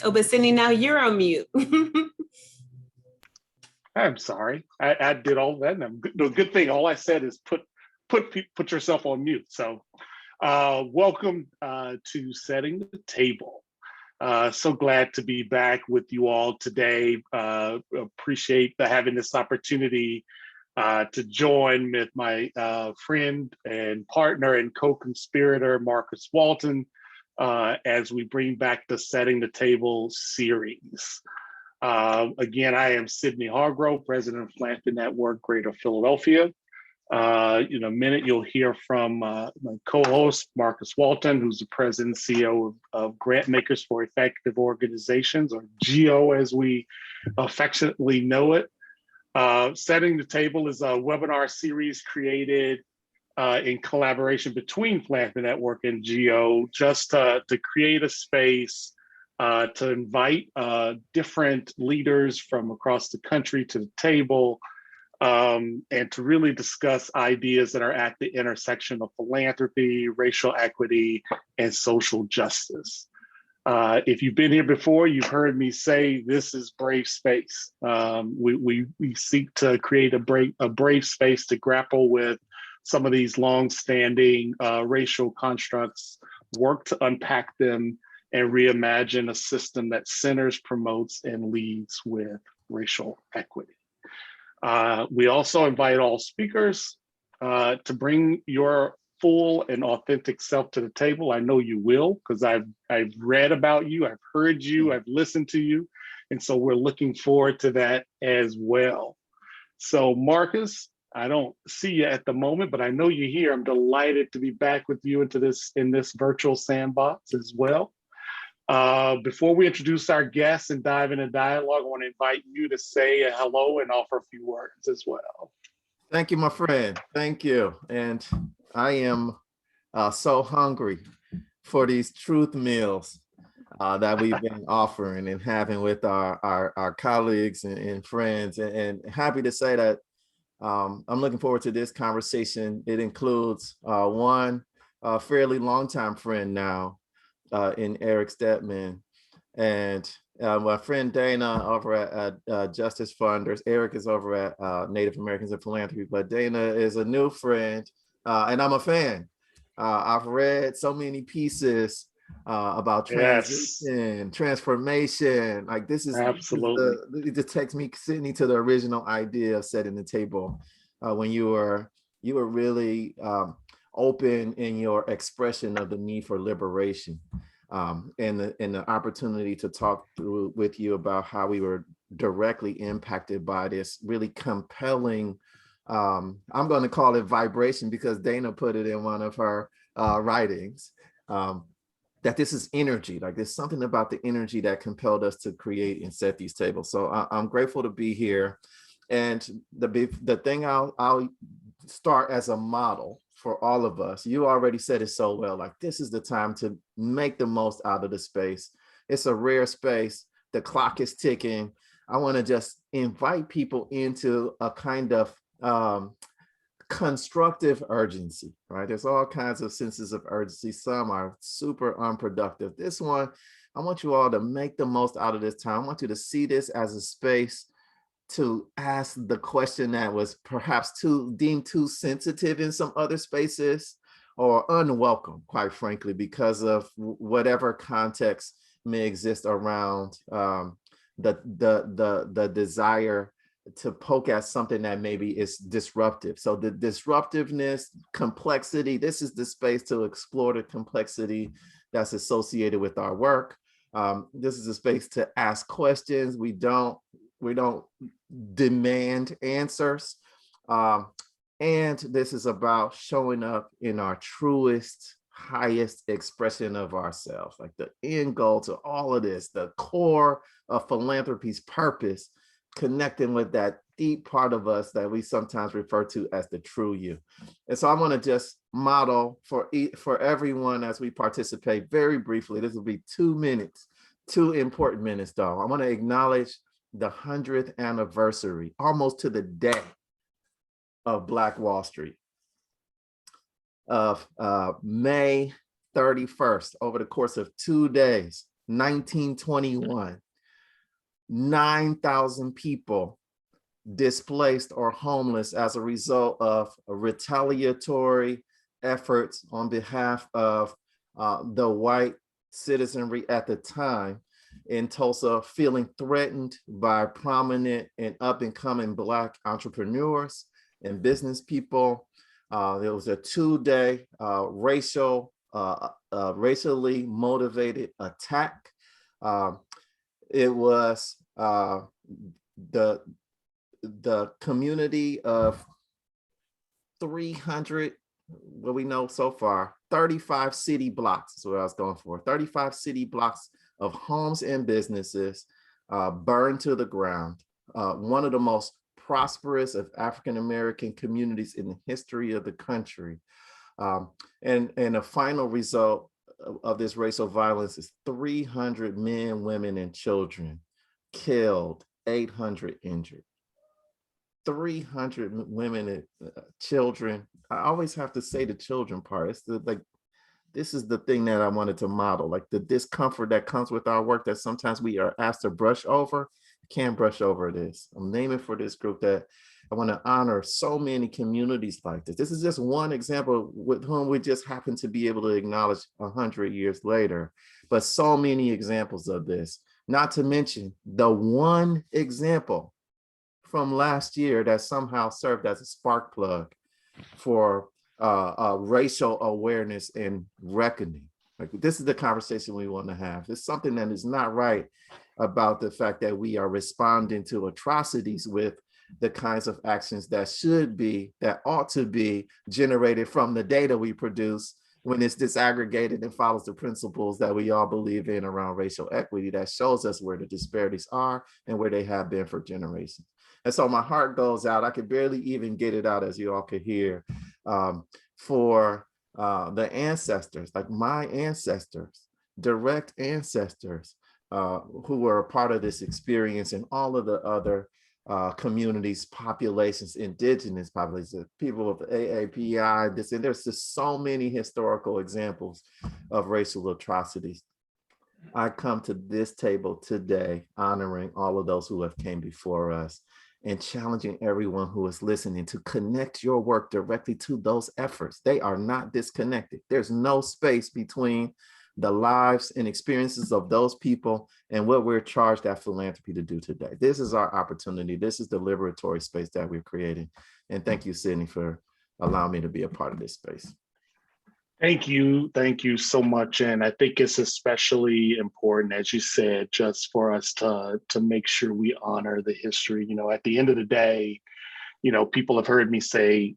Oh, but Sidney, now you're on mute. I'm sorry. I did all that. And the good thing, all I said is put yourself on mute. So welcome to Setting the Table. So glad to be back with you all today. Appreciate having this opportunity to join with my friend and partner and co-conspirator, Marcus Walton, as we bring back the Setting the Table series. Again, I am Sidney Hargro, president of Philanthropy Network, Greater Philadelphia. In a minute, you'll hear from my co-host, Marcus Walton, who's the president and CEO of Grantmakers for Effective Organizations, or GEO as we affectionately know it. Setting the Table is a webinar series created in collaboration between Philanthropy Network and GEO, just to create a space to invite different leaders from across the country to the table, and to really discuss ideas that are at the intersection of philanthropy, racial equity, and social justice. If you've been here before, you've heard me say this is brave space. We seek to create a brave space to grapple with some of these long-standing racial constructs, work to unpack them, and reimagine a system that centers, promotes, and leads with racial equity. We also invite all speakers to bring your full and authentic self to the table. I know you will, because I've read about you, I've heard you, I've listened to you, and so we're looking forward to that as well. So Marcus, I don't see you at the moment, but I know you're here. I'm delighted to be back with you in this virtual sandbox as well. Before we introduce our guests and dive into dialogue, I want to invite you to say a hello and offer a few words as well. Thank you, my friend. Thank you. And I am so hungry for these truth meals that we've been offering and having with our colleagues and friends, and happy to say that I'm looking forward to this conversation. It includes one fairly longtime friend now, in Erik Stegman, and my friend Dana over at Justice Funders. Erik is over at Native Americans in Philanthropy, but Dana is a new friend, and I'm a fan. I've read so many pieces about transition, transformation. Like this is absolutely. It just takes me, Sidney, to the original idea of setting the table when you were really open in your expression of the need for liberation, and the opportunity to talk through with you about how we were directly impacted by this really compelling, I'm going to call it vibration, because Dana put it in one of her writings, that this is energy. Like there's something about the energy that compelled us to create and set these tables. So I'm grateful to be here. And the thing I'll start as a model for all of us. You already said it so well, like this is the time to make the most out of the space. It's a rare space. The clock is ticking. I want to just invite people into a kind of constructive urgency, right? There's all kinds of senses of urgency. Some are super unproductive. This one, I want you all to make the most out of this time. I want you to see this as a space to ask the question that was perhaps deemed too sensitive in some other spaces, or unwelcome, quite frankly, because of whatever context may exist around the desire to poke at something that maybe is disruptive. So the disruptiveness, complexity, this is the space to explore the complexity that's associated with our work. This is a space to ask questions. We don't demand answers. And this is about showing up in our truest, highest expression of ourselves. Like the end goal to all of this, the core of philanthropy's purpose, connecting with that deep part of us that we sometimes refer to as the true you. And so I want to just model for everyone as we participate very briefly. This will be 2 minutes, 2 important minutes though. I want to acknowledge the 100th anniversary, almost to the day, of Black Wall Street, of May 31st, over the course of 2 days. 1921, 9,000 people displaced or homeless as a result of retaliatory efforts on behalf of the white citizenry at the time in Tulsa, feeling threatened by prominent and up and coming Black entrepreneurs and business people. There was a 2-day racially motivated attack. It was the community of 300, what we know so far, 35 city blocks is what I was going for. 35 city blocks of homes and businesses burned to the ground. One of the most prosperous of African-American communities in the history of the country. And a final result of this racial violence is 300 men, women, and children killed, 800 injured. 300 women and children. I always have to say the children part. It's this is the thing that I wanted to model, like the discomfort that comes with our work that sometimes we are asked to brush over. Can't brush over this. I'm naming for this group that I want to honor so many communities like this. This is just one example with whom we just happen to be able to acknowledge 100 years later, but so many examples of this, not to mention the one example from last year that somehow served as a spark plug for racial awareness and reckoning. Like, this is the conversation we want to have. It's something that is not right about the fact that we are responding to atrocities with the kinds of actions that ought to be generated from the data we produce when it's disaggregated and follows the principles that we all believe in around racial equity that shows us where the disparities are and where they have been for generations. And so my heart goes out. I could barely even get it out, as you all could hear, for the ancestors, like my ancestors, direct ancestors, who were a part of this experience, and all of the other communities, populations, indigenous populations, people of AAPI, and there's just so many historical examples of racial atrocities. I come to this table today honoring all of those who have came before us and challenging everyone who is listening to connect your work directly to those efforts. They are not disconnected. There's no space between the lives and experiences of those people and what we're charged at Philanthropy to do today. This is our opportunity. This is the liberatory space that we're creating. And thank you, Sidney, for allowing me to be a part of this space. Thank you so much. And I think it's especially important, as you said, just for us to make sure we honor the history. You know, at the end of the day, you know, people have heard me say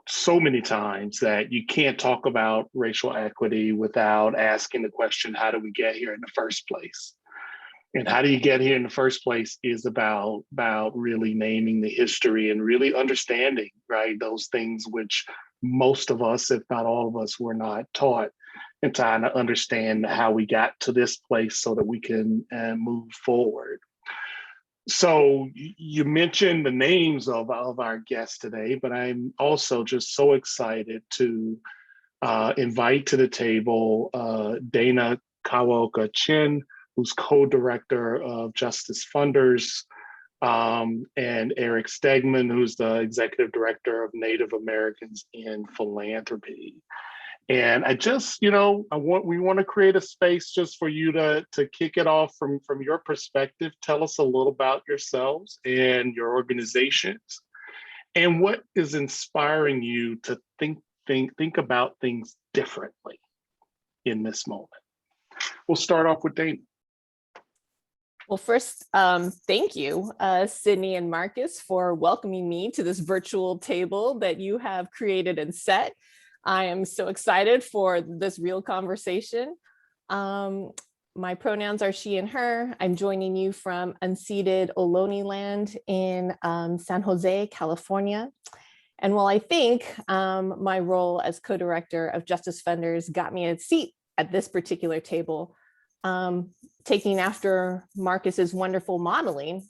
so many times that you can't talk about racial equity without asking the question, how do we get here in the first place? And how do you get here in the first place is about really naming the history and really understanding, right, those things which most of us, if not all of us, were not taught, and trying to understand how we got to this place so that we can move forward. So you mentioned the names of our guests today, but I'm also just so excited to invite to the table Dana Kawaoka-Chen, who's co-director of Justice Funders, and Erik Stegman, who's the executive director of Native Americans in Philanthropy. And I just, you know, we want to create a space just for you to kick it off from your perspective. Tell us a little about yourselves and your organizations, and what is inspiring you to think about things differently in this moment. We'll start off with Dana. Well, first, thank you, Sidney and Marcus, for welcoming me to this virtual table that you have created and set. I am so excited for this real conversation. My pronouns are she and her. I'm joining you from unceded Ohlone land in San Jose, California. And while I think my role as co-director of Justice Funders got me a seat at this particular table, taking after Marcus's wonderful modeling,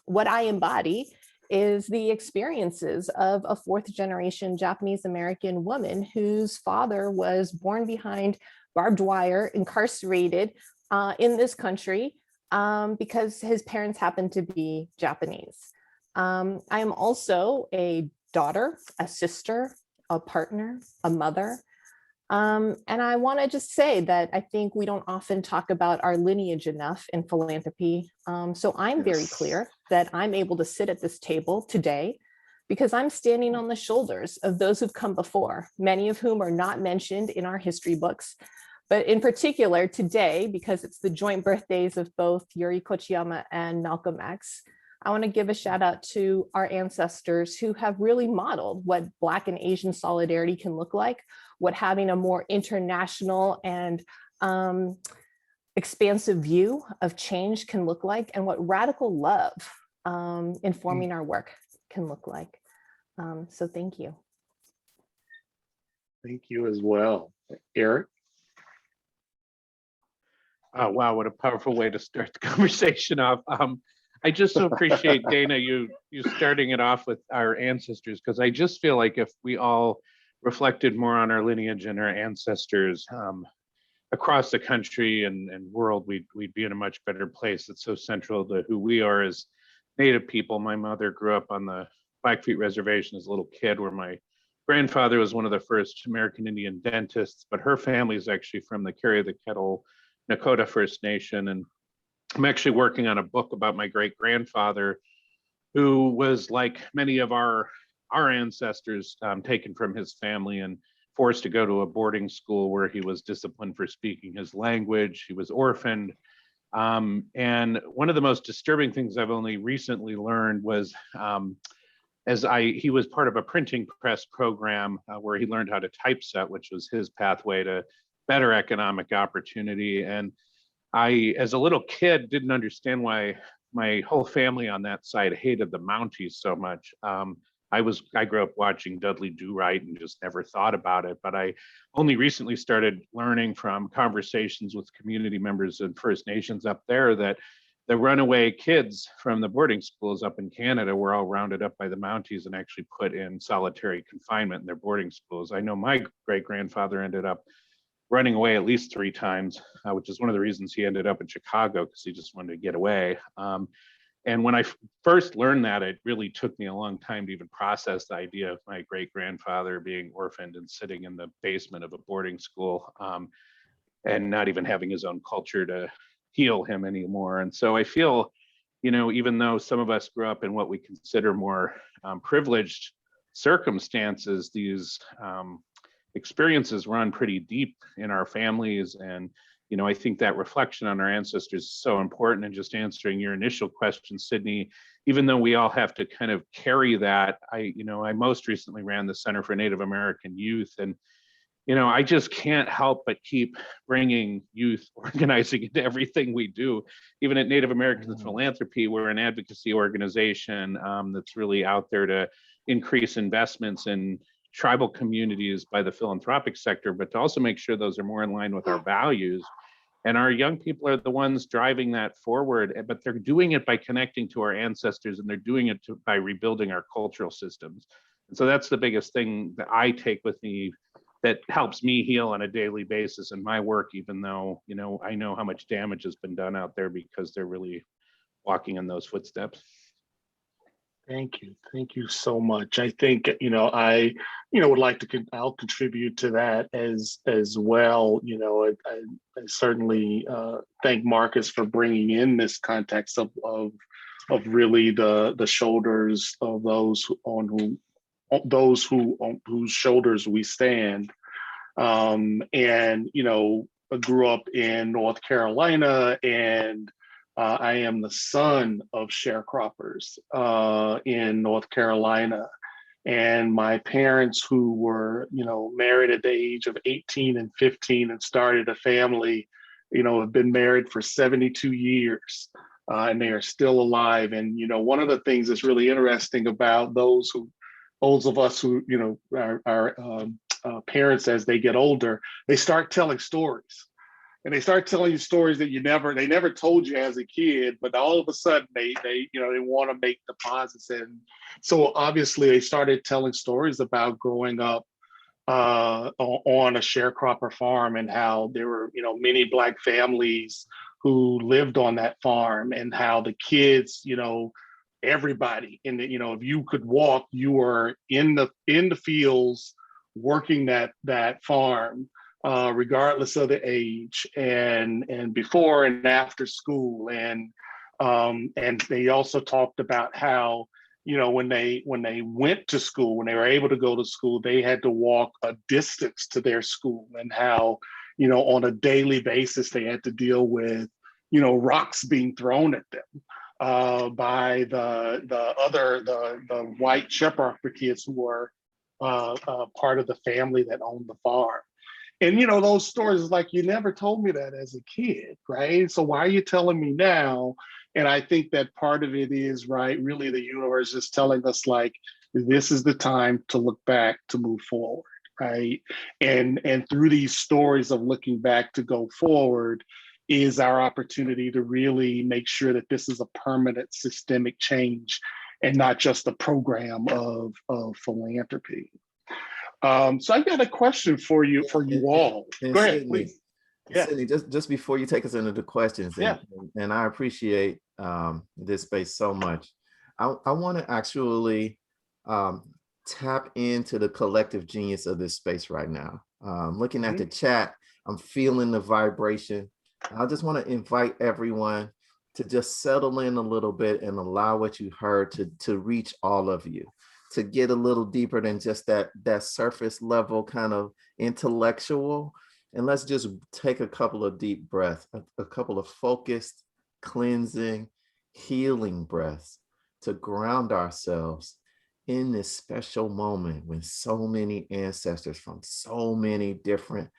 what I embody is the experiences of a fourth generation Japanese American woman whose father was born behind barbed wire, incarcerated in this country because his parents happen to be Japanese. I am also a daughter, a sister, a partner, a mother. And I want to just say that I think we don't often talk about our lineage enough in philanthropy. So I'm very clear that I'm able to sit at this table today because I'm standing on the shoulders of those who've come before, many of whom are not mentioned in our history books. But in particular today, because it's the joint birthdays of both Yuri Kochiyama and Malcolm X, I want to give a shout out to our ancestors who have really modeled what Black and Asian solidarity can look like, what having a more international and expansive view of change can look like, and what radical love informing our work can look like. So thank you. Thank you as well. Erik? Oh, wow, what a powerful way to start the conversation off. I just so appreciate, Dana, you starting it off with our ancestors, because I just feel like if we all reflected more on our lineage and our ancestors across the country and world, we'd be in a much better place. It's so central to who we are as Native people. My mother grew up on the Blackfeet Reservation as a little kid, where my grandfather was one of the first American Indian dentists, but her family is actually from the Carry the Kettle Nakota First Nation. And I'm actually working on a book about my great-grandfather, who was, like many of our ancestors, taken from his family and forced to go to a boarding school where he was disciplined for speaking his language. He was orphaned. And one of the most disturbing things I've only recently learned was he was part of a printing press program where he learned how to typeset, which was his pathway to better economic opportunity. And I, as a little kid, didn't understand why my whole family on that side hated the Mounties so much. I grew up watching Dudley Do Right and just never thought about it. But I only recently started learning from conversations with community members and First Nations up there that the runaway kids from the boarding schools up in Canada were all rounded up by the Mounties and actually put in solitary confinement in their boarding schools. I know my great-grandfather ended up running away at least 3 times, which is one of the reasons he ended up in Chicago, because he just wanted to get away. And when I first learned that, it really took me a long time to even process the idea of my great-grandfather being orphaned and sitting in the basement of a boarding school and not even having his own culture to heal him anymore. And so I feel, even though some of us grew up in what we consider more privileged circumstances, these experiences run pretty deep in our families. And I think that reflection on our ancestors is so important. And just answering your initial question, Sidney, even though we all have to kind of carry that, I most recently ran the Center for Native American Youth, and I just can't help but keep bringing youth organizing into everything we do. Even at Native Americans Philanthropy, we're an advocacy organization that's really out there to increase investments in tribal communities by the philanthropic sector, but to also make sure those are more in line with our values. And our young people are the ones driving that forward, but they're doing it by connecting to our ancestors, and they're doing it by rebuilding our cultural systems. And so that's the biggest thing that I take with me that helps me heal on a daily basis in my work, even though, I know how much damage has been done out there because they're really walking in those footsteps. Thank you. Thank you so much. I think, I, would like to, I'll contribute to that as well. I certainly thank Marcus for bringing in this context of really the shoulders of those on whose shoulders we stand. And, I grew up in North Carolina, and I am the son of sharecroppers in North Carolina. And my parents, who were, married at the age of 18 and 15 and started a family, have been married for 72 years. And they are still alive. And, one of the things that's really interesting about those of us who, are parents as they get older, they start telling stories. And they start telling you stories that they never told you as a kid, but all of a sudden they want to make deposits. And so obviously they started telling stories about growing up on a sharecropper farm, and how there were, many Black families who lived on that farm, and how the kids, everybody in the, if you could walk, you were in the fields working that farm, regardless of the age, and before and after school. And they also talked about how, when they went to school, when they were able to go to school, they had to walk a distance to their school, and how, on a daily basis, they had to deal with, rocks being thrown at them by the white sharecropper kids who were part of the family that owned the farm. And those stories is like, you never told me that as a kid, right? So why are you telling me now? And I think that part of it is, right, really the universe is telling us, like, this is the time to look back, to move forward, right? And through these stories of looking back to go forward is our opportunity to really make sure that this is a permanent systemic change and not just a program of philanthropy. So I've got a question for you all. And Go ahead, Sidney, please. Yeah. Sidney, just before you take us into the questions, and I appreciate this space so much. I want to actually tap into the collective genius of this space right now. Looking at the chat, I'm feeling the vibration. I just want to invite everyone to just settle in a little bit and allow what you heard to reach all of you, to get a little deeper than just that surface level kind of intellectual. And let's just take a couple of deep breaths, a couple of focused, cleansing, healing breaths to ground ourselves in this special moment when so many ancestors from so many different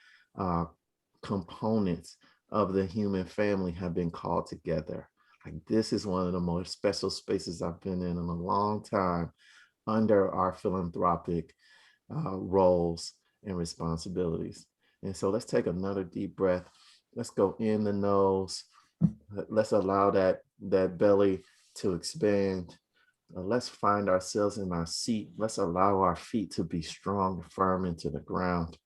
components of the human family have been called together. Like, this is one of the most special spaces I've been in a long time under our philanthropic roles and responsibilities. And so let's take another deep breath. Let's go in the nose. Let's allow that belly to expand. Let's find ourselves in our seat. Let's allow our feet to be strong and firm into the ground.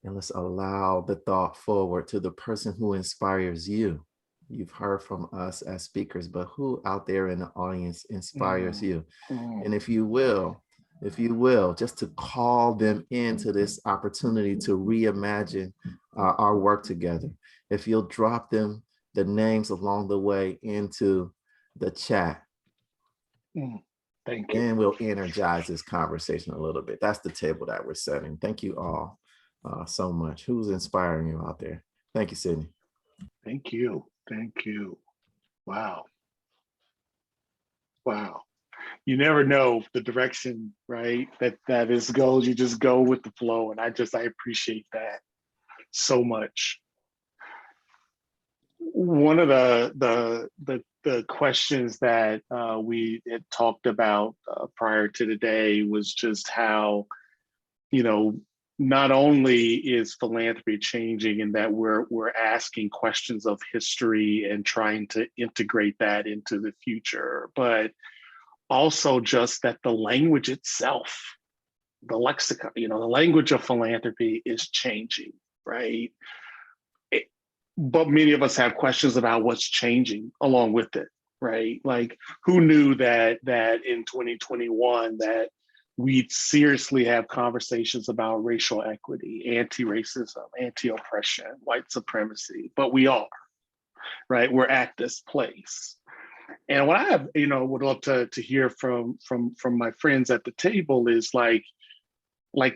And let's allow the thought forward to the person who inspires you. You've heard from us as speakers, but who out there in the audience inspires you? And if you will, just to call them into this opportunity to reimagine our work together. If you'll drop them, the names along the way, into the chat. Thank you. And we'll energize this conversation a little bit. That's the table that we're setting. Thank you all so much. Who's inspiring you out there? Thank you, Sidney. Thank you. Thank you. Wow. Wow. You never know the direction, right? That is goes. You just go with the flow. And I appreciate that so much. One of the questions that we had talked about prior to today was just how, not only is philanthropy changing in that we're asking questions of history and trying to integrate that into the future, but also just that the language itself, the lexicon, the language of philanthropy is changing, right? But many of us have questions about what's changing along with it, right? Like, who knew that in 2021 that we'd seriously have conversations about racial equity, anti-racism, anti-oppression, white supremacy, but we are, right? We're at this place. And what I have, would love to hear from my friends at the table is like,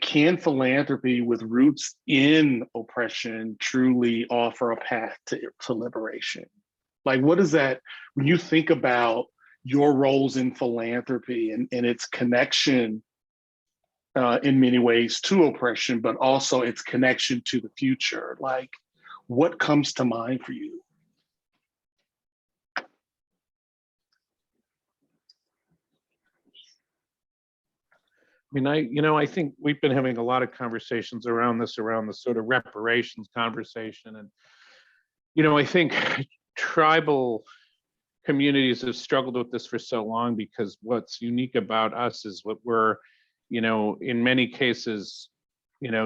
can philanthropy with roots in oppression truly offer a path to liberation? Like, what is that, when you think about your roles in philanthropy and its connection in many ways to oppression, but also its connection to the future, like, what comes to mind for you? I mean, I think we've been having a lot of conversations around the sort of reparations conversation. And, I think tribal communities have struggled with this for so long because what's unique about us is what we're in many cases,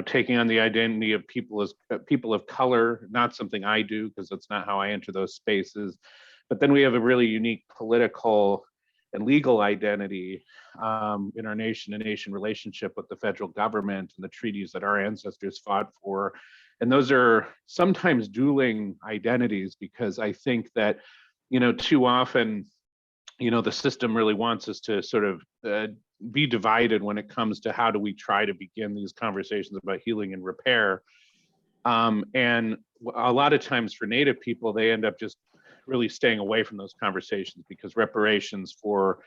taking on the identity of people as people of color, not something I do because that's not how I enter those spaces. But then we have a really unique political and legal identity in our nation-to-nation relationship with the federal government and the treaties that our ancestors fought for. And those are sometimes dueling identities, because I think that, too often, the system really wants us to sort of be divided when it comes to how do we try to begin these conversations about healing and repair. And a lot of times for Native people, they end up just really staying away from those conversations, because reparations for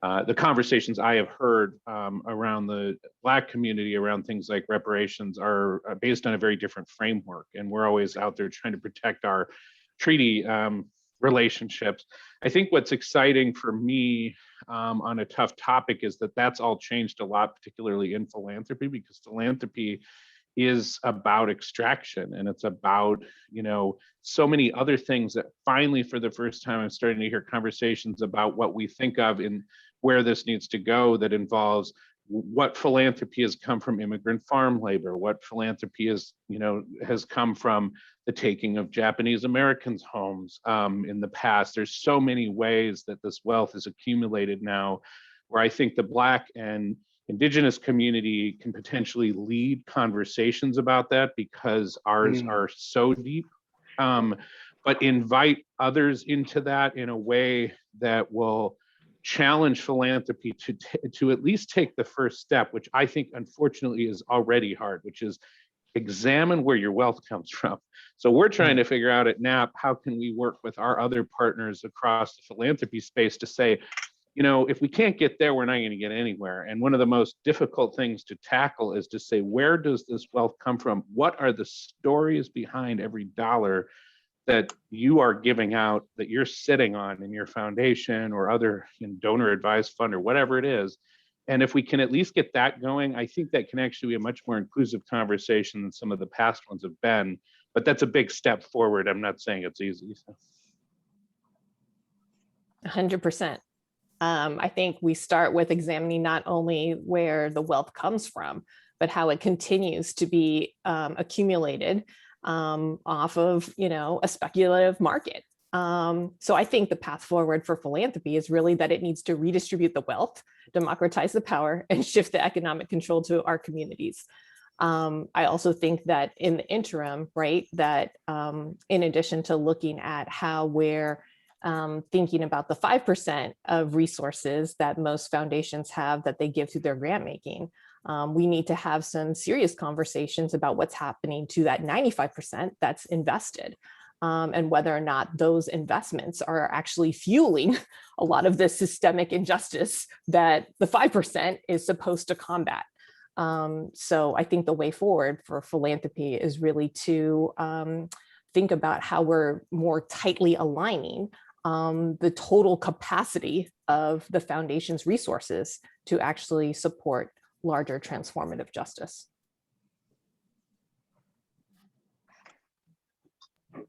the conversations I have heard around the Black community around things like reparations are based on a very different framework. And we're always out there trying to protect our treaty relationships. I think what's exciting for me on a tough topic is that that's all changed a lot, particularly in philanthropy, because philanthropy is about extraction, and it's about, so many other things that finally, for the first time, I'm starting to hear conversations about what we think of in where this needs to go, that involves what philanthropy has come from immigrant farm labor, what philanthropy is, has come from the taking of Japanese Americans' homes in the past. There's so many ways that this wealth is accumulated now, where I think the Black and Indigenous community can potentially lead conversations about that, because ours are so deep, but invite others into that in a way that will challenge philanthropy to at least take the first step, which I think unfortunately is already hard, which is examine where your wealth comes from. So we're trying to figure out at NAP, how can we work with our other partners across the philanthropy space to say, if we can't get there, we're not going to get anywhere. And one of the most difficult things to tackle is to say, where does this wealth come from? What are the stories behind every dollar that you are giving out, that you're sitting on in your foundation or other donor advised fund or whatever it is? And if we can at least get that going, I think that can actually be a much more inclusive conversation than some of the past ones have been. But that's a big step forward. I'm not saying it's easy. 100%. I think we start with examining not only where the wealth comes from, but how it continues to be accumulated off of, a speculative market. So I think the path forward for philanthropy is really that it needs to redistribute the wealth, democratize the power, and shift the economic control to our communities. I also think that in the interim, right, that in addition to looking at how we're thinking about the 5% of resources that most foundations have that they give through their grant making, we need to have some serious conversations about what's happening to that 95% that's invested, and whether or not those investments are actually fueling a lot of the systemic injustice that the 5% is supposed to combat. So I think the way forward for philanthropy is really to think about how we're more tightly aligning the total capacity of the foundation's resources to actually support larger transformative justice.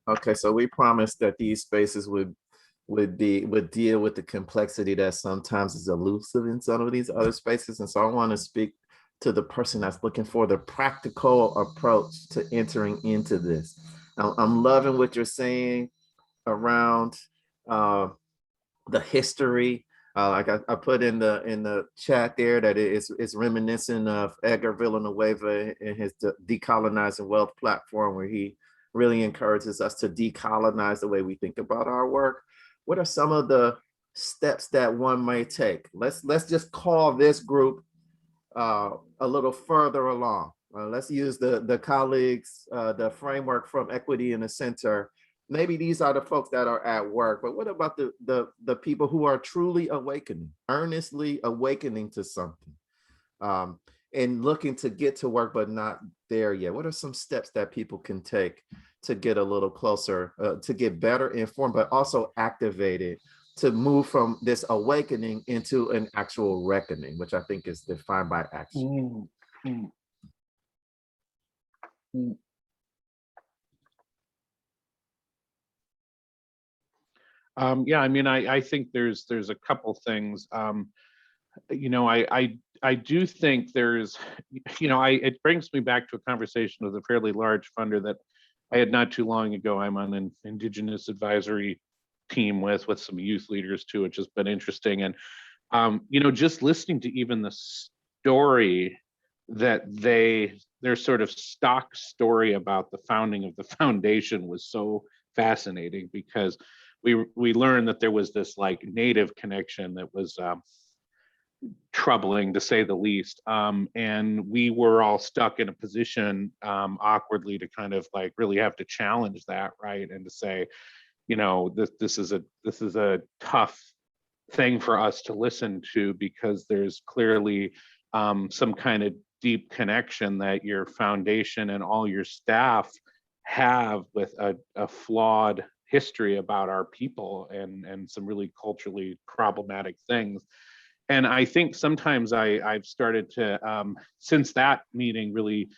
Okay, so we promised that these spaces would deal with the complexity that sometimes is elusive in some of these other spaces. And so I want to speak to the person that's looking for the practical approach to entering into this. I'm loving what you're saying around the history. Like I put in the chat there that it's reminiscent of Edgar Villanueva in his Decolonizing Wealth platform, where he really encourages us to decolonize the way we think about our work. What are some of the steps that one might take? Let's just call this group a little further along. Let's use the colleagues, the framework from Equity in the Center. Maybe these are the folks that are at work, but what about the people who are truly awakening, earnestly awakening to something, and looking to get to work, but not there yet? What are some steps that people can take to get a little closer, to get better informed, but also activated to move from this awakening into an actual reckoning, which I think is defined by action? Yeah, I mean, I think there's a couple things. I do think there's, it brings me back to a conversation with a fairly large funder that I had not too long ago. I'm on an Indigenous advisory team with some youth leaders too, which has been interesting. And, just listening to even the story that their sort of stock story about the founding of the foundation was so fascinating, because we learned that there was this like native connection that was troubling, to say the least. And we were all stuck in a position awkwardly to kind of like really have to challenge that, right? And to say, this is a tough thing for us to listen to, because there's clearly some kind of deep connection that your foundation and all your staff have with a flawed history about our people and some really culturally problematic things. And I think sometimes I've started to, since that meeting, really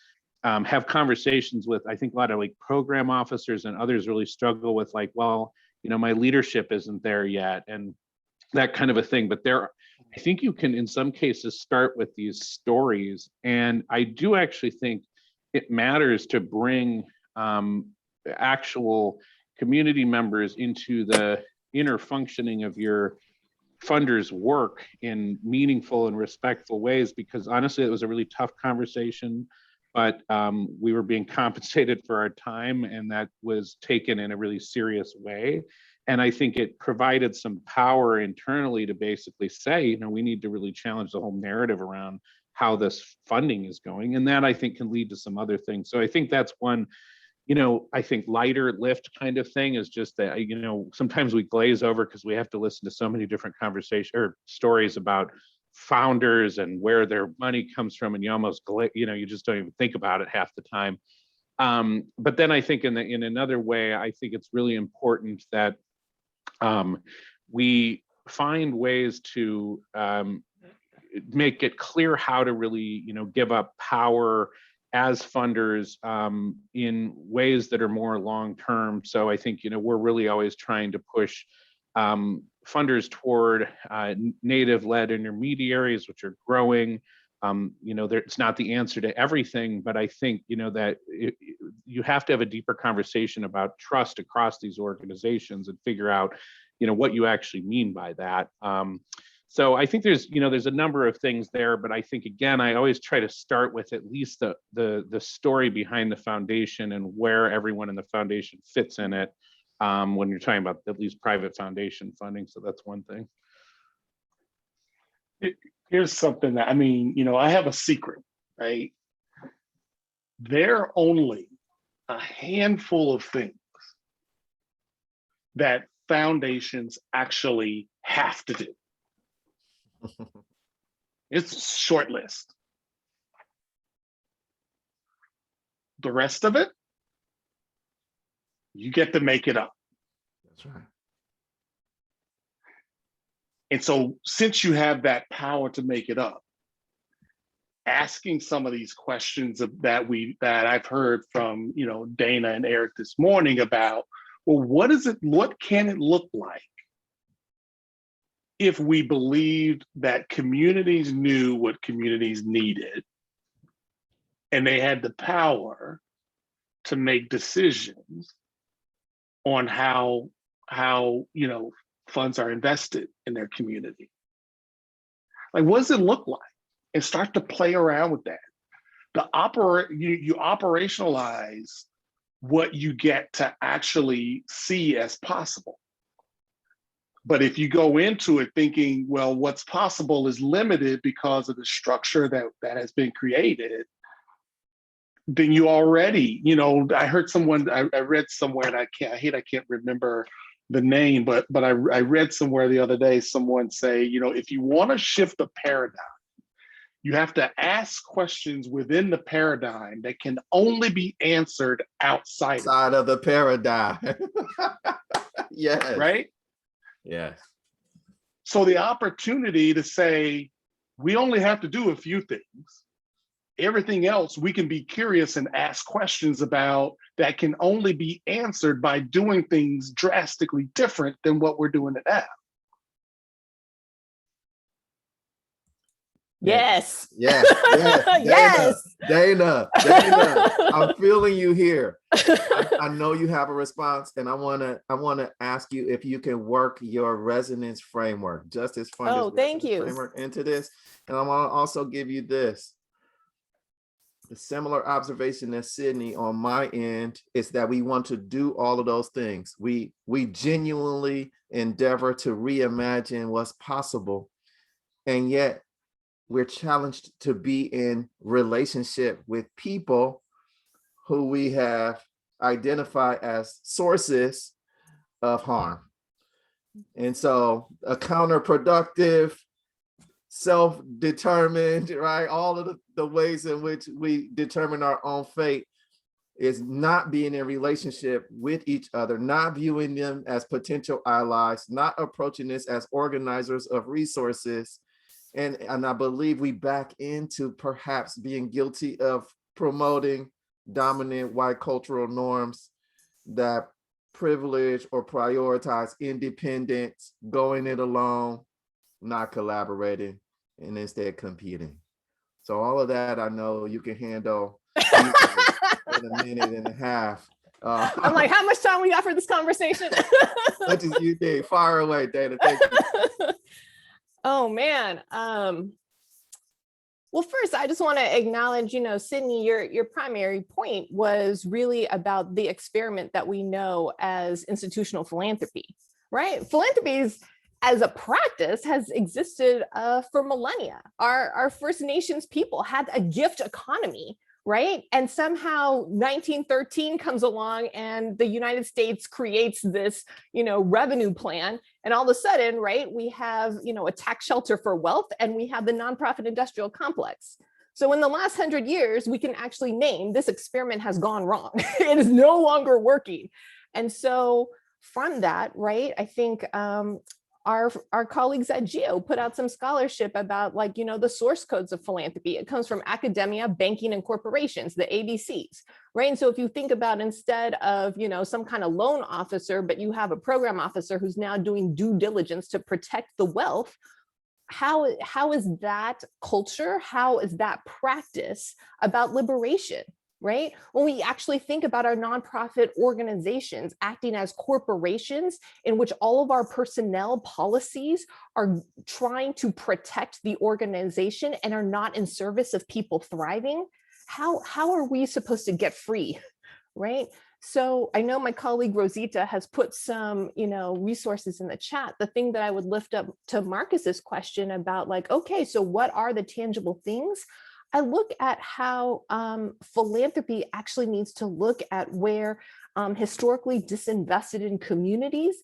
have conversations with, I think a lot of like program officers and others really struggle with like, well, my leadership isn't there yet, and that kind of a thing. But I think you can, in some cases, start with these stories. And I do actually think it matters to bring actual community members into the inner functioning of your funders' work in meaningful and respectful ways, because honestly, it was a really tough conversation, but we were being compensated for our time, and that was taken in a really serious way. And I think it provided some power internally to basically say, we need to really challenge the whole narrative around how this funding is going. And that, I think, can lead to some other things. So I think that's one, I think lighter lift kind of thing, is just that, sometimes we glaze over because we have to listen to so many different conversations or stories about founders and where their money comes from. And you almost, you just don't even think about it half the time. But then I think in another way, I think it's really important that we find ways to make it clear how to really, give up power as funders in ways that are more long-term. So I think, we're really always trying to push funders toward native-led intermediaries, which are growing. It's not the answer to everything, but I think, that you have to have a deeper conversation about trust across these organizations and figure out, what you actually mean by that. So I think there's a number of things there, but I think, again, I always try to start with at least the story behind the foundation and where everyone in the foundation fits in it when you're talking about at least private foundation funding. So that's one thing. Here's something that, I have a secret, right? There are only a handful of things that foundations actually have to do. It's a short list. The rest of it, you get to make it up. That's right. And so, since you have that power to make it up, asking some of these questions that I've heard from Dana and Erik this morning about, well, what can it look like if we believed that communities knew what communities needed and they had the power to make decisions on how funds are invested in their community? Like, what does it look like? And start to play around with that. You operationalize what you get to actually see as possible. But if you go into it thinking, well, what's possible is limited because of the structure that has been created, then you already, I heard someone, I read somewhere, and I can't remember the name, but I read somewhere the other day, someone say, if you want to shift the paradigm, you have to ask questions within the paradigm that can only be answered outside of the paradigm. Yes. Right? Yes. So the opportunity to say, we only have to do a few things. Everything else we can be curious and ask questions about that can only be answered by doing things drastically different than what we're doing it now. Yes. Yes. Yes. Dana, I'm feeling you here. I know you have a response, and I wanna ask you if you can work your resonance framework, justice funders thank you. framework into this. And I want to also give you this. A similar observation as Sidney on my end is that we want to do all of those things. We genuinely endeavor to reimagine what's possible, and yet we're challenged to be in relationship with people who we have identified as sources of harm. And so a counterproductive, self-determined, right? All of the ways in which we determine our own fate is not being in relationship with each other, not viewing them as potential allies, not approaching this as organizers of resources. And I believe we back into perhaps being guilty of promoting dominant white cultural norms that privilege or prioritize independence, going it alone, not collaborating, and instead competing. So all of that I know you can handle in a minute and a half. I'm like, how much time we got for this conversation? Much as you think. Fire away, Dana. Thank you. Oh man. Well, first, I just want to acknowledge, Sidney, your primary point was really about the experiment that we know as institutional philanthropy, right? Philanthropy as a practice has existed for millennia. Our First Nations people had a gift economy, right? And somehow 1913 comes along and the United States creates this, revenue plan. And all of a sudden, right, we have, a tax shelter for wealth, and we have the nonprofit industrial complex. So in the last 100 years, we can actually name this experiment has gone wrong. It is no longer working. And so from that, right, I think our colleagues at GEO put out some scholarship about the source codes of philanthropy. It comes from academia, banking, and corporations, the ABCs, right? And so if you think about, instead of, some kind of loan officer, but you have a program officer who's now doing due diligence to protect the wealth, how is that culture? How is that practice about liberation? Right? When we actually think about our nonprofit organizations acting as corporations in which all of our personnel policies are trying to protect the organization and are not in service of people thriving, how are we supposed to get free? Right? So I know my colleague Rosita has put some, resources in the chat. The thing that I would lift up to Marcus's question about okay, so what are the tangible things? I look at how philanthropy actually needs to look at where historically disinvested in communities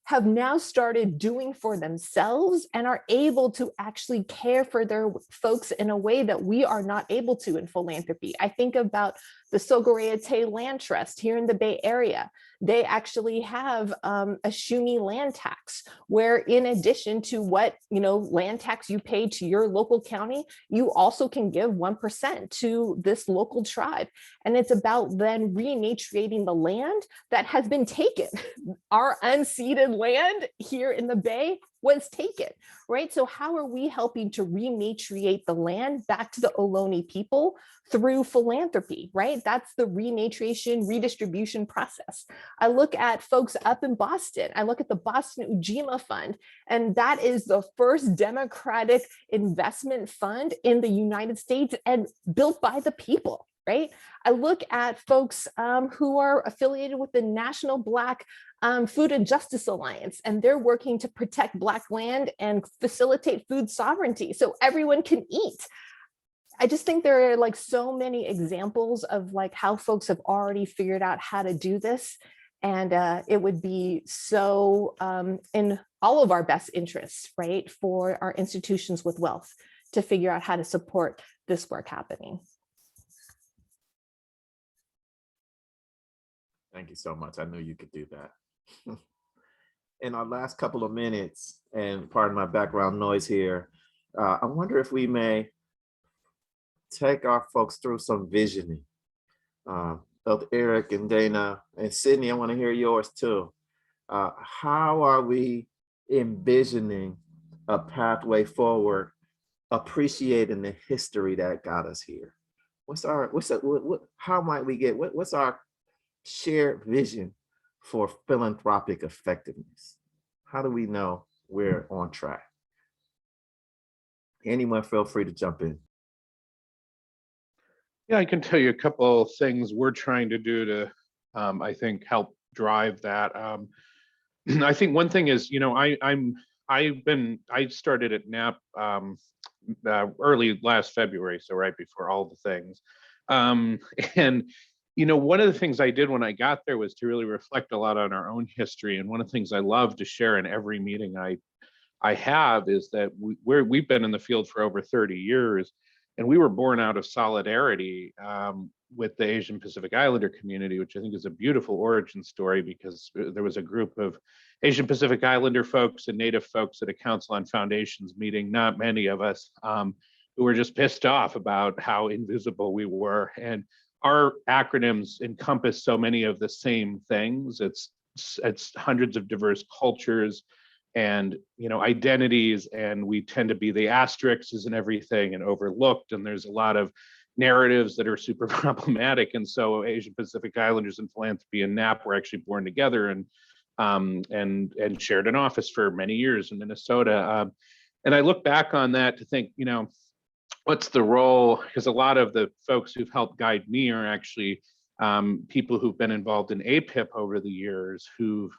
have now started doing for themselves and are able to actually care for their folks in a way that we are not able to in philanthropy. I think about the Sogorea-Te Land Trust here in the Bay Area. They actually have a SHUMI land tax, where in addition to what land tax you pay to your local county, you also can give 1% to this local tribe. And it's about then renaturating the land that has been taken. Our unceded land here in the Bay was taken, right? So how are we helping to renaturate the land back to the Ohlone people through philanthropy, right? That's the renaturation, redistribution process. I look at folks up in Boston. I look at the Boston Ujima Fund, and that is the first democratic investment fund in the United States and built by the people, right? I look at folks who are affiliated with the National Black Food and Justice Alliance, and they're working to protect Black land and facilitate food sovereignty so everyone can eat. I just think there are so many examples of how folks have already figured out how to do this. And it would be so in all of our best interests, right, for our institutions with wealth to figure out how to support this work happening. Thank you so much. I knew you could do that. In our last couple of minutes, and pardon my background noise here, I wonder if we may take our folks through some visioning. Both Erik and Dana and Sidney, I want to hear yours too. How are we envisioning a pathway forward appreciating the history that got us here? How might we get, what's our shared vision for philanthropic effectiveness? How do we know we're on track? Anyone feel free to jump in. Yeah, I can tell you a couple of things we're trying to do to, I think, help drive that. I think one thing is, I started at NAP early last February, so right before all the things. And one of the things I did when I got there was to really reflect a lot on our own history. And one of the things I love to share in every meeting I have is that we've been in the field for over 30 years, and we were born out of solidarity with the Asian Pacific Islander community, which I think is a beautiful origin story, because there was a group of Asian Pacific Islander folks and Native folks at a Council on Foundations meeting, not many of us, who were just pissed off about how invisible we were. And our acronyms encompass so many of the same things. It's hundreds of diverse cultures and identities, and we tend to be the asterisks and everything and overlooked, and there's a lot of narratives that are super problematic. And so Asian Pacific Islanders and Philanthropy and NAP were actually born together and shared an office for many years in Minnesota. And I look back on that to think, what's the role? Because a lot of the folks who've helped guide me are actually people who've been involved in APIP over the years, who've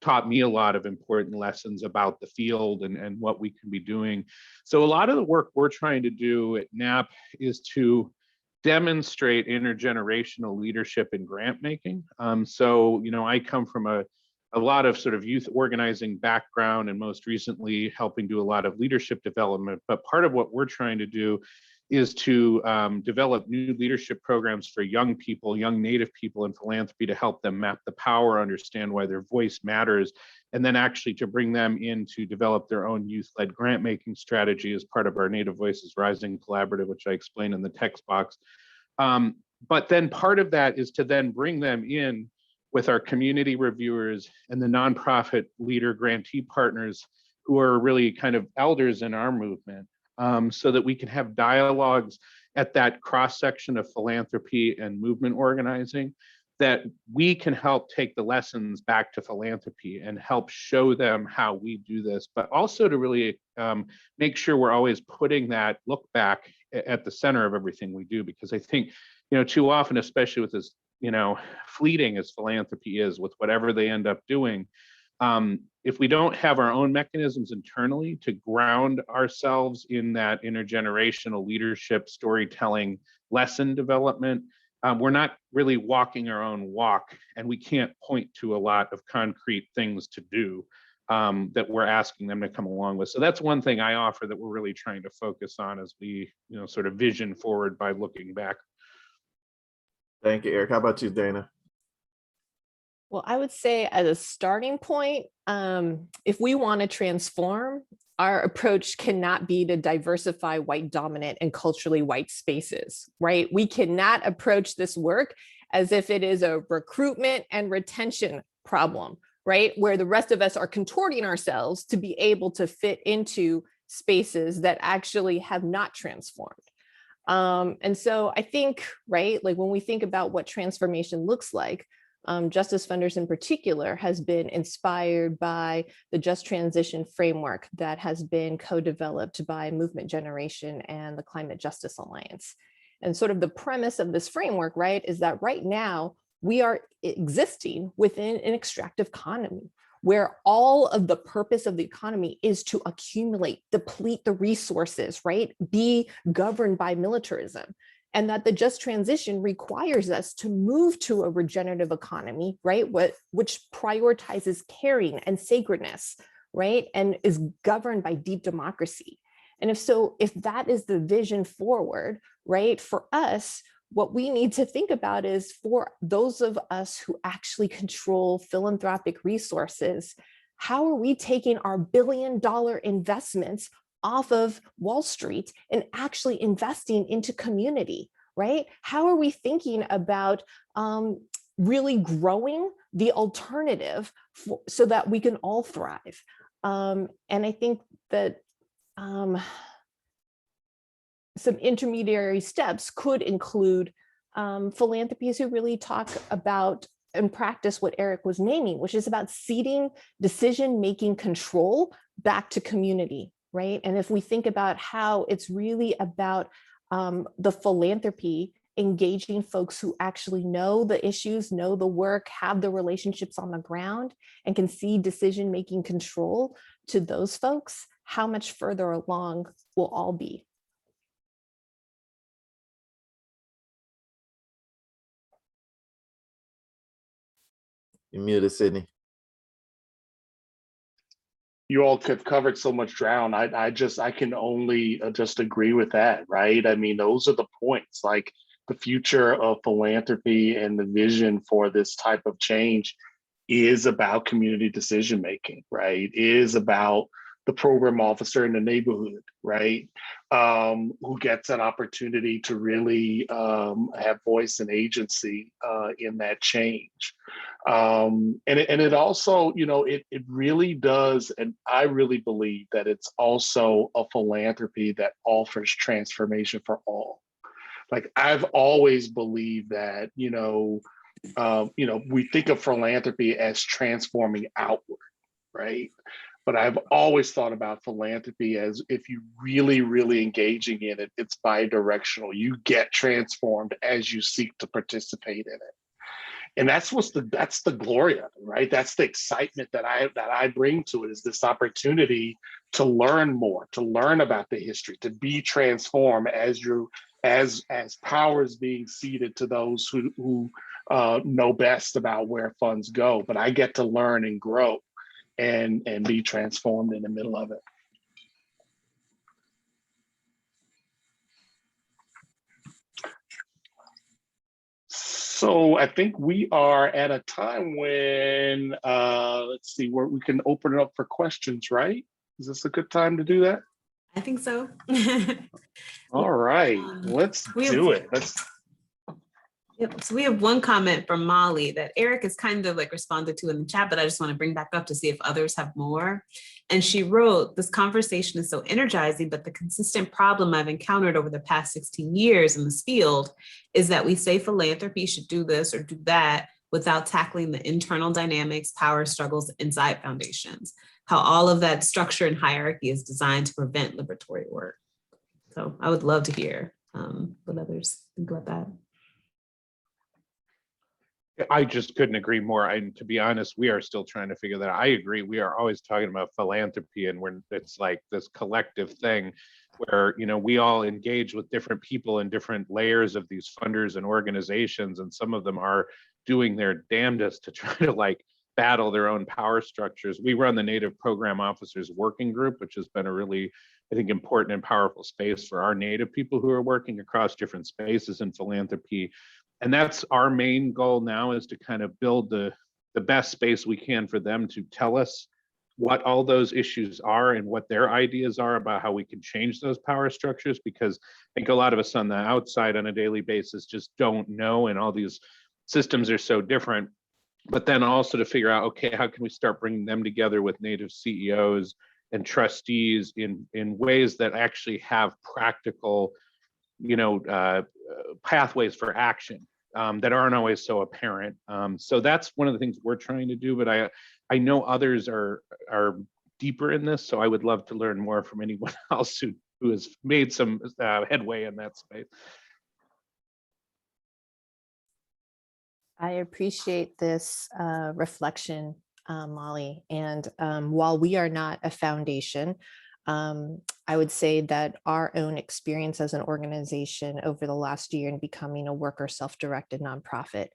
taught me a lot of important lessons about the field and what we can be doing. So a lot of the work we're trying to do at NAP is to demonstrate intergenerational leadership in grant making. So I come from a lot of sort of youth organizing background, and most recently helping do a lot of leadership development. But part of what we're trying to do is to develop new leadership programs for young people, young Native people in philanthropy, to help them map the power, understand why their voice matters, and then actually to bring them in to develop their own youth-led grant-making strategy as part of our Native Voices Rising Collaborative, which I explained in the text box. But then part of that is to then bring them in with our community reviewers and the nonprofit leader grantee partners, who are really kind of elders in our movement. So that we can have dialogues at that cross-section of philanthropy and movement organizing, that we can help take the lessons back to philanthropy and help show them how we do this, but also to really make sure we're always putting that look back at the center of everything we do. Because I think, too often, especially with this, fleeting as philanthropy is, with whatever they end up doing, if we don't have our own mechanisms internally to ground ourselves in that intergenerational leadership, storytelling, lesson development, we're not really walking our own walk, and we can't point to a lot of concrete things to do that we're asking them to come along with. So that's one thing I offer that we're really trying to focus on as we, sort of vision forward by looking back. Thank you, Eric. How about you, Dana? Well, I would say as a starting point, if we want to transform, our approach cannot be to diversify white dominant and culturally white spaces, right? We cannot approach this work as if it is a recruitment and retention problem, right? Where the rest of us are contorting ourselves to be able to fit into spaces that actually have not transformed. And so I think, right, like when we think about what transformation looks like, Justice Funders in particular has been inspired by the Just Transition framework that has been co-developed by Movement Generation and the Climate Justice Alliance. And sort of the premise of this framework, right, is that right now we are existing within an extractive economy where all of the purpose of the economy is to accumulate, deplete the resources, right, be governed by militarism. And that the just transition requires us to move to a regenerative economy, right, which prioritizes caring and sacredness, right, and is governed by deep democracy. And if that is the vision forward, right, for us, what we need to think about is, for those of us who actually control philanthropic resources, how are we taking our billion-dollar investments off of Wall Street and actually investing into community, right? How are we thinking about really growing the alternative so that we can all thrive? And I think that some intermediary steps could include philanthropies who really talk about and practice what Erik was naming, which is about ceding decision-making control back to community, right? And if we think about how it's really about the philanthropy engaging folks who actually know the issues, know the work, have the relationships on the ground, and can see decision-making control to those folks, how much further along we'll all be. You're muted, Sidney. You all have covered so much ground. I can only just agree with that, right? I mean, those are the points. Like the future of philanthropy and the vision for this type of change is about community decision making, right? Is about the program officer in the neighborhood, right? Who gets an opportunity to really have voice and agency in that change. And it also, you know, it really does, and I really believe that it's also a philanthropy that offers transformation for all. Like I've always believed that, we think of philanthropy as transforming outward, right? But I've always thought about philanthropy as if you really, really engaging in it, it's bi-directional. You get transformed as you seek to participate in it. And that's the glory of it, right? That's the excitement that I bring to it, is this opportunity to learn more, to learn about the history, to be transformed as power is being ceded to those who know best about where funds go. But I get to learn and grow and be transformed in the middle of it. So I think we are at a time when, let's see, where we can open it up for questions, right? Is this a good time to do that? I think so. All right, let's do it. Yep. So we have one comment from Molly that Erik has kind of like responded to in the chat, but I just want to bring back up to see if others have more. And she wrote, "This conversation is so energizing, but the consistent problem I've encountered over the past 16 years in this field is that we say philanthropy should do this or do that without tackling the internal dynamics, power struggles inside foundations, how all of that structure and hierarchy is designed to prevent liberatory work." So I would love to hear what others think about that. I just couldn't agree more. And to be honest, we are still trying to figure that out. I agree. We are always talking about philanthropy, and it's like this collective thing where, we all engage with different people in different layers of these funders and organizations. And some of them are doing their damnedest to try to like battle their own power structures. We run the Native Program Officers Working Group, which has been a really, I think, important and powerful space for our Native people who are working across different spaces in philanthropy. And that's our main goal now, is to kind of build the best space we can for them to tell us what all those issues are and what their ideas are about how we can change those power structures, because I think a lot of us on the outside on a daily basis just don't know, and all these systems are so different. But then also to figure out, okay, how can we start bringing them together with Native CEOs and trustees in ways that actually have practical pathways for action that aren't always so apparent. So that's one of the things we're trying to do, but I know others are deeper in this, so I would love to learn more from anyone else who has made some headway in that space. I appreciate this reflection, Molly. And while we are not a foundation, I would say that our own experience as an organization over the last year in becoming a worker self-directed nonprofit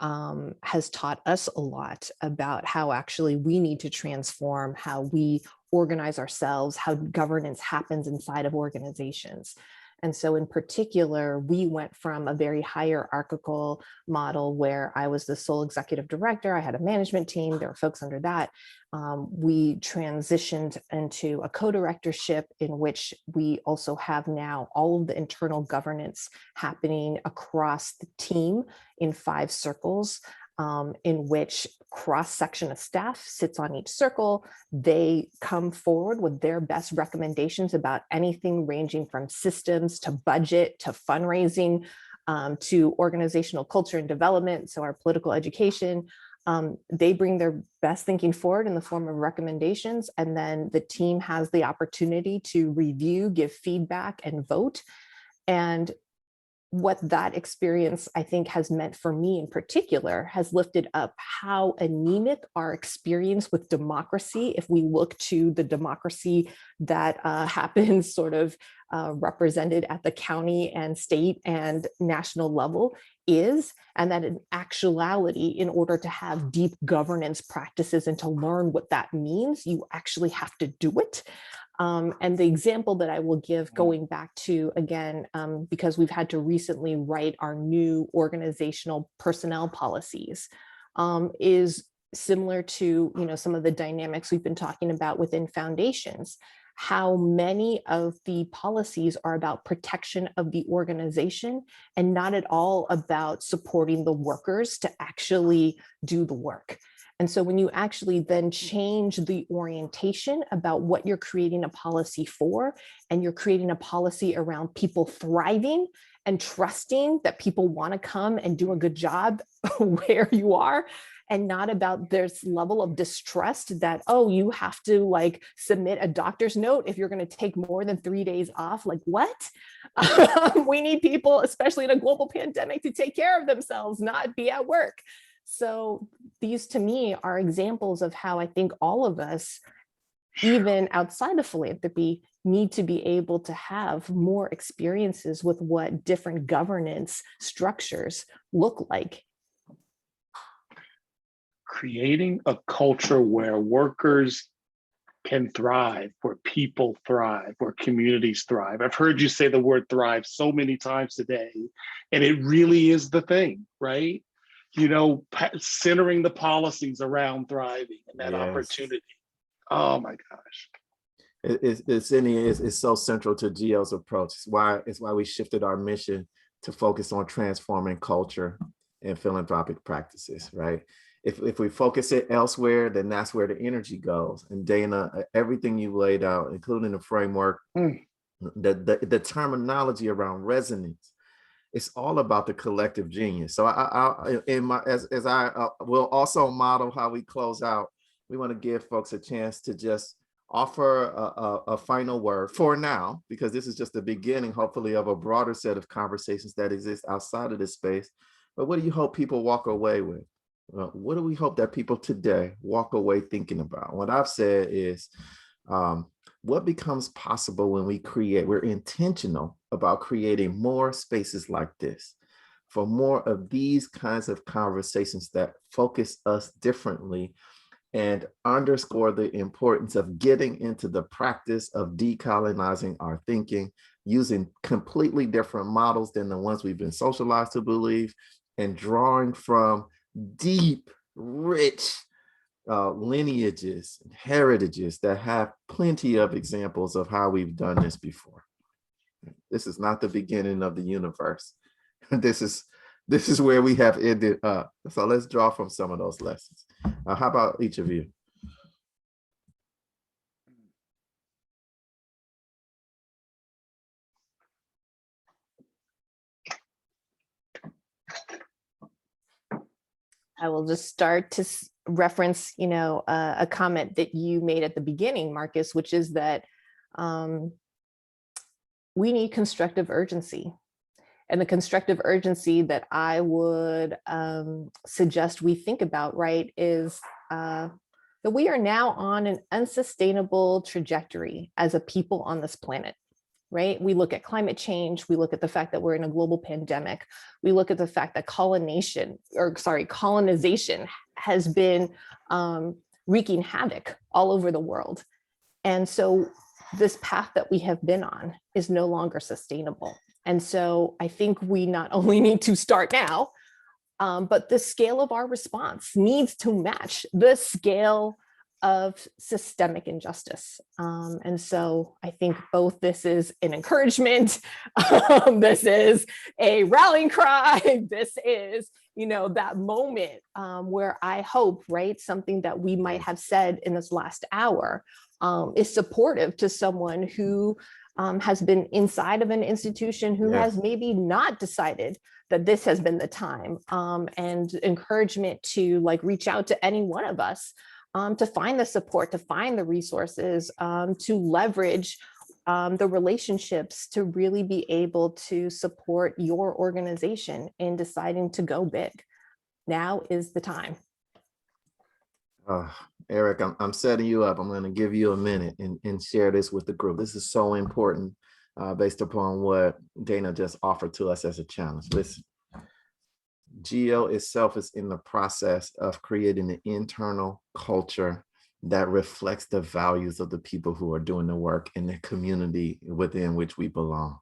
has taught us a lot about how actually we need to transform how we organize ourselves, how governance happens inside of organizations. And so in particular, we went from a very hierarchical model where I was the sole executive director, I had a management team, there were folks under that. We transitioned into a co-directorship in which we also have now all of the internal governance happening across the team in 5 circles. in which cross-section of staff sits on each circle. They come forward with their best recommendations about anything ranging from systems to budget to fundraising, to organizational culture and development, so our political education. They bring their best thinking forward in the form of recommendations, and then the team has the opportunity to review, give feedback, and vote. And what that experience, I think, has meant for me in particular has lifted up how anemic our experience with democracy, if we look to the democracy that happens sort of represented at the county and state and national level is, and that in actuality, in order to have deep governance practices and to learn what that means, you actually have to do it. And the example that I will give, going back to, again, because we've had to recently write our new organizational personnel policies, is similar to, some of the dynamics we've been talking about within foundations. How many of the policies are about protection of the organization and not at all about supporting the workers to actually do the work. And so when you actually then change the orientation about what you're creating a policy for, and you're creating a policy around people thriving and trusting that people want to come and do a good job where you are, and not about this level of distrust that, oh, you have to like submit a doctor's note if you're going to take more than 3 days off. Like, what? We need people, especially in a global pandemic, to take care of themselves, not be at work. So these to me are examples of how I think all of us, even outside of philanthropy, need to be able to have more experiences with what different governance structures look like. Creating a culture where workers can thrive, where people thrive, where communities thrive. I've heard you say the word thrive so many times today, and it really is the thing, right? Centering the policies around thriving and that opportunity. Oh my gosh. It's so central to GL's approach. It's why we shifted our mission to focus on transforming culture and philanthropic practices, right? If we focus it elsewhere, then that's where the energy goes. And Dana, everything you laid out, including the framework, the terminology around resonance, it's all about the collective genius. So I will also model how we close out. We want to give folks a chance to just offer a final word for now, because this is just the beginning, hopefully, of a broader set of conversations that exist outside of this space. But what do you hope people walk away with? What do we hope that people today walk away thinking about? What I've said is, what becomes possible when we're intentional about creating more spaces like this, for more of these kinds of conversations that focus us differently and underscore the importance of getting into the practice of decolonizing our thinking, using completely different models than the ones we've been socialized to believe, and drawing from deep, rich lineages and heritages that have plenty of examples of how we've done this before. This is not the beginning of the universe. This is where we have ended up. So let's draw from some of those lessons. How about each of you? I will just start to reference, a comment that you made at the beginning, Marcus, which is that we need constructive urgency. And the constructive urgency that I would suggest we think about, right, is that we are now on an unsustainable trajectory as a people on this planet. Right? We look at climate change, we look at the fact that we're in a global pandemic, we look at the fact that colonization has been wreaking havoc all over the world. And so this path that we have been on is no longer sustainable. And so I think we not only need to start now, but the scale of our response needs to match the scale of systemic injustice. And so I think both this is an encouragement, this is a rallying cry, this is, you know, that moment where I hope, right, something that we might have said in this last hour is supportive to someone who has been inside of an institution, who has maybe not decided that this has been the time, and encouragement to like reach out to any one of us to find the support, to find the resources, to leverage the relationships to really be able to support your organization in deciding to go big. Now is the time. Erik, I'm setting you up. I'm going to give you a minute and share this with the group. This is so important based upon what Dana just offered to us as a challenge. Listen, GEO itself is in the process of creating an internal culture that reflects the values of the people who are doing the work in the community within which we belong.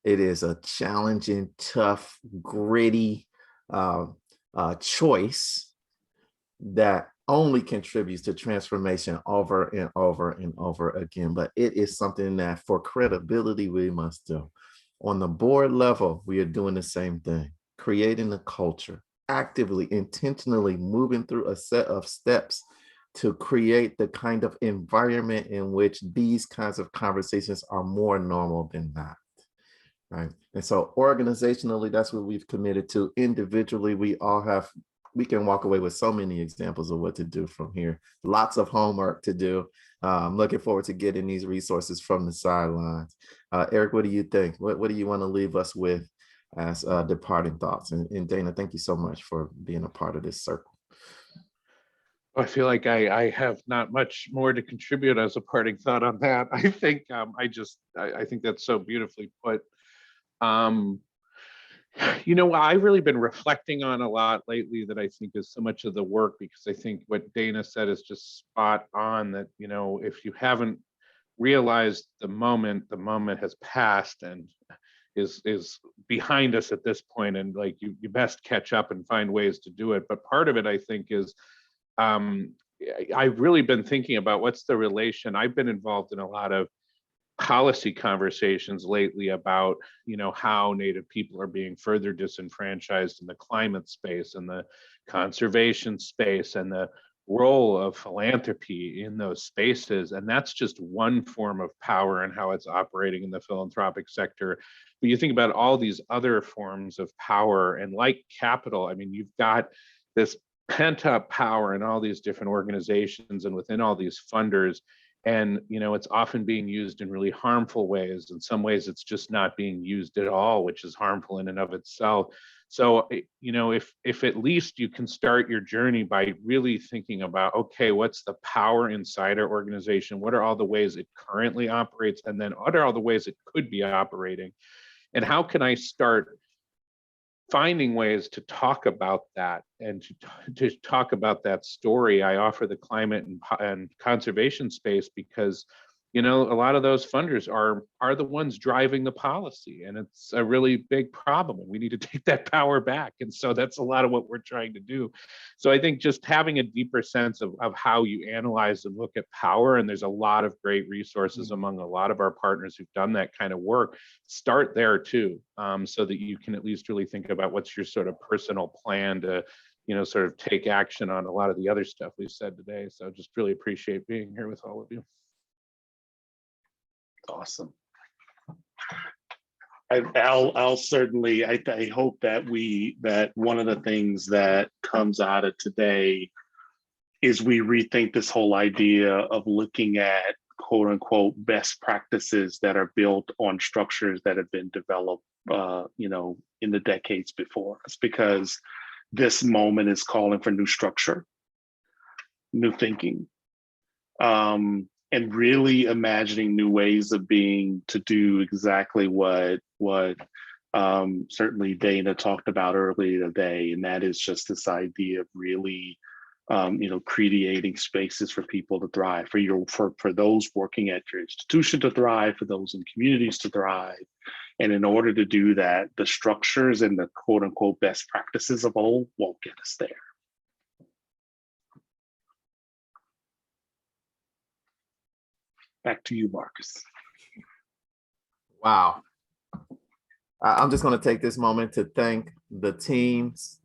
It is a challenging, tough, gritty choice that only contributes to transformation over and over and over again. But it is something that for credibility, we must do. On the board level, we are doing the same thing, creating a culture, actively, intentionally moving through a set of steps to create the kind of environment in which these kinds of conversations are more normal than not. Right. And so organizationally, that's what we've committed to. Individually, we can walk away with so many examples of what to do from here. Lots of homework to do. I'm looking forward to getting these resources from the sidelines. Erik, what do you think? What do you want to leave us with as departing thoughts? And Dana, thank you so much for being a part of this circle. I feel like I have not much more to contribute as a parting thought on that. I think I think that's so beautifully put. You know, I've really been reflecting on a lot lately that I think is so much of the work, because I think what Dana said is just spot on, that, you know, if you haven't realized the moment has passed and is behind us at this point, and like you best catch up and find ways to do it. But part of it, I think, is I've really been thinking about what's the relation. I've been involved in a lot of policy conversations lately about, you know, how Native people are being further disenfranchised in the climate space and the conservation space, and the role of philanthropy in those spaces. And that's just one form of power and how it's operating in the philanthropic sector. But you think about all these other forms of power, and like capital, I mean, you've got this pent up power in all these different organizations and within all these funders. And, you know, it's often being used in really harmful ways. In some ways, it's just not being used at all, which is harmful in and of itself. So, you know, if at least you can start your journey by really thinking about, okay, what's the power inside our organization? What are all the ways it currently operates? And then what are all the ways it could be operating? And how can I start finding ways to talk about that and to talk about that story? I offer the climate and conservation space because, you know, a lot of those funders are the ones driving the policy, and it's a really big problem, and we need to take that power back. And so that's a lot of what we're trying to do. So I think just having a deeper sense of how you analyze and look at power, and there's a lot of great resources among a lot of our partners who've done that kind of work. Start there too, so that you can at least really think about what's your sort of personal plan to, you know, sort of take action on a lot of the other stuff we've said today. So just really appreciate being here with all of you. Awesome. I'll certainly, I hope that that one of the things that comes out of today is we rethink this whole idea of looking at quote unquote best practices that are built on structures that have been developed, you know, in the decades before us, because this moment is calling for new structure, new thinking, and really imagining new ways of being to do exactly what certainly Dana talked about earlier today, and that is just this idea of really, you know, creating spaces for people to thrive, for those working at your institution to thrive, for those in communities to thrive. And in order to do that, the structures and the quote unquote best practices of old won't get us there. Back to you, Marcus. Wow. I'm just going to take this moment to thank the teams.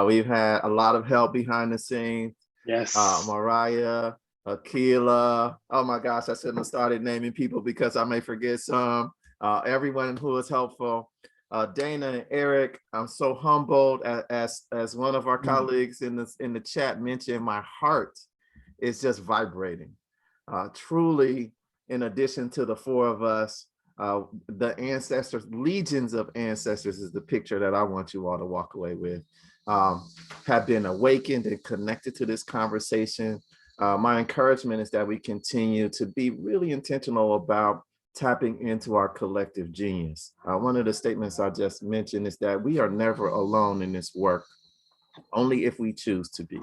We've had a lot of help behind the scenes. Yes. Mariah, Akila. Oh my gosh, I shouldn't have started naming people because I may forget some. Everyone who was helpful. Dana and Eric, I'm so humbled as one of our colleagues in the chat mentioned, my heart is just vibrating. Truly, in addition to the four of us, the ancestors, legions of ancestors is the picture that I want you all to walk away with, have been awakened and connected to this conversation. My encouragement is that we continue to be really intentional about tapping into our collective genius. One of the statements I just mentioned is that we are never alone in this work, only if we choose to be.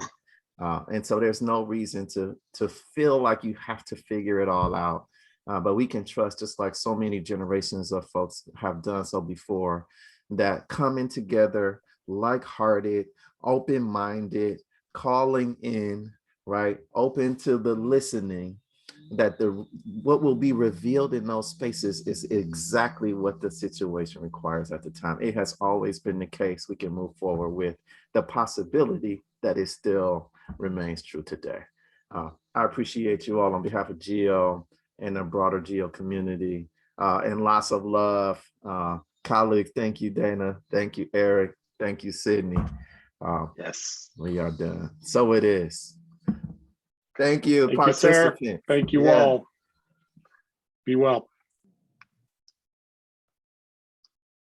And so there's no reason to feel like you have to figure it all out. But we can trust, just like so many generations of folks have done so before, that coming together, like-hearted, open-minded, calling in, right, open to the listening, that what will be revealed in those spaces is exactly what the situation requires at the time. It has always been the case. We can move forward with the possibility that it still remains true today. I appreciate you all on behalf of GEO and the broader GEO community, and lots of love. Colleagues, thank you, Dana. Thank you, Eric. Thank you, Sidney. Yes. We are done. So it is. Thank you, Thank you, sir. participants. Thank you Yeah. all. Be well.